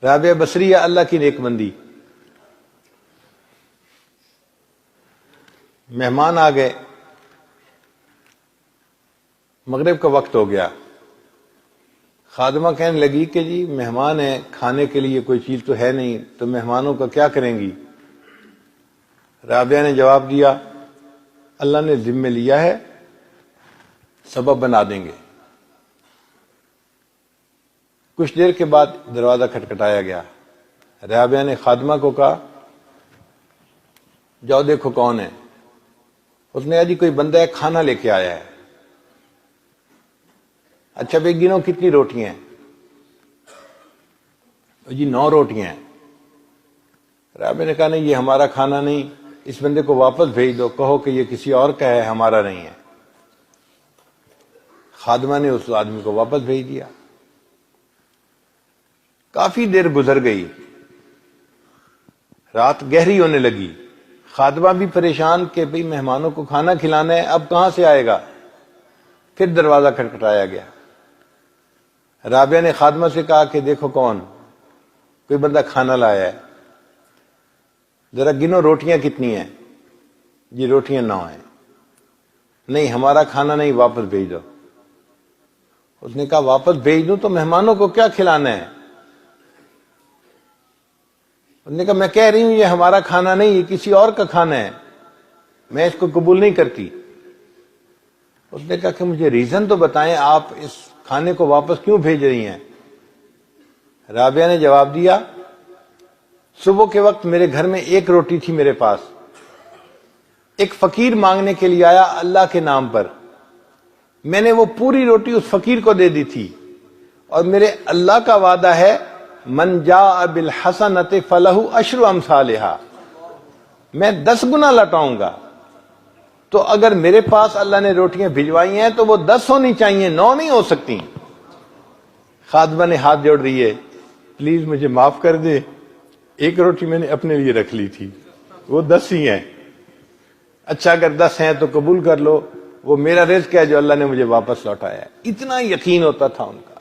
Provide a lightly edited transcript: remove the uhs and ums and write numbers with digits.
رابعہ بصریہ اللہ کی نیک بندی، مہمان آ گئے، مغرب کا وقت ہو گیا، خادمہ کہنے لگی کہ جی مہمان ہیں، کھانے کے لیے کوئی چیز تو ہے نہیں، تو مہمانوں کا کیا کریں گی؟ رابعہ نے جواب دیا اللہ نے ذمہ لیا ہے، سبب بنا دیں گے۔ کچھ دیر کے بعد دروازہ کھٹکھٹایا گیا، رابعہ نے خادمہ کو کہا جاؤ دیکھو کون ہے۔ اس نے کہا جی کوئی بندہ ہے، کھانا لے کے آیا ہے۔ اچھا بھائی گنو کتنی روٹیاں ہیں؟ جی 9 روٹیاں ہیں۔ رابعہ نے کہا نہیں یہ ہمارا کھانا نہیں، اس بندے کو واپس بھیج دو، کہو کہ یہ کسی اور کا ہے، ہمارا نہیں ہے۔ خادمہ نے اس آدمی کو واپس بھیج دیا۔ کافی دیر گزر گئی، رات گہری ہونے لگی، خادمہ بھی پریشان کہ بھئی مہمانوں کو کھانا کھلانا ہے، اب کہاں سے آئے گا؟ پھر دروازہ کھٹکھٹایا گیا۔ رابعہ نے خادمہ سے کہا کہ دیکھو کون، کوئی بندہ کھانا لایا ہے، ذرا گنو روٹیاں کتنی ہیں؟ جی روٹیاں 9 ہیں۔ نہیں ہمارا کھانا نہیں، واپس بھیج دو۔ اس نے کہا واپس بھیج دوں تو مہمانوں کو کیا کھلانا ہے؟ اس نے کہا میں کہہ رہی ہوں یہ ہمارا کھانا نہیں، یہ کسی اور کا کھانا ہے، میں اس کو قبول نہیں کرتی۔ اس نے کہا کہ مجھے ریزن تو بتائیں، آپ اس کھانے کو واپس کیوں بھیج رہی ہیں؟ رابعہ نے جواب دیا صبح کے وقت میرے گھر میں 1 روٹی تھی میرے پاس، ایک فقیر مانگنے کے لیے آیا اللہ کے نام پر، میں نے وہ پوری روٹی اس فقیر کو دے دی تھی، اور میرے اللہ کا وعدہ ہے من جاء بالحسنۃ فلہ عشر امثالھا، میں 10 گنا لوٹاؤں گا۔ تو اگر میرے پاس اللہ نے روٹیاں بھجوائی ہیں تو وہ 10 ہونی چاہیے، 9 نہیں ہو سکتی۔ خادمہ نے ہاتھ جوڑ دیے پلیز مجھے معاف کر دے، 1 روٹی میں نے اپنے لیے رکھ لی تھی، وہ 10 ہی ہیں۔ اچھا اگر 10 ہیں تو قبول کر لو، وہ میرا رزق ہے جو اللہ نے مجھے واپس لوٹایا ہے۔ اتنا یقین ہوتا تھا ان کا۔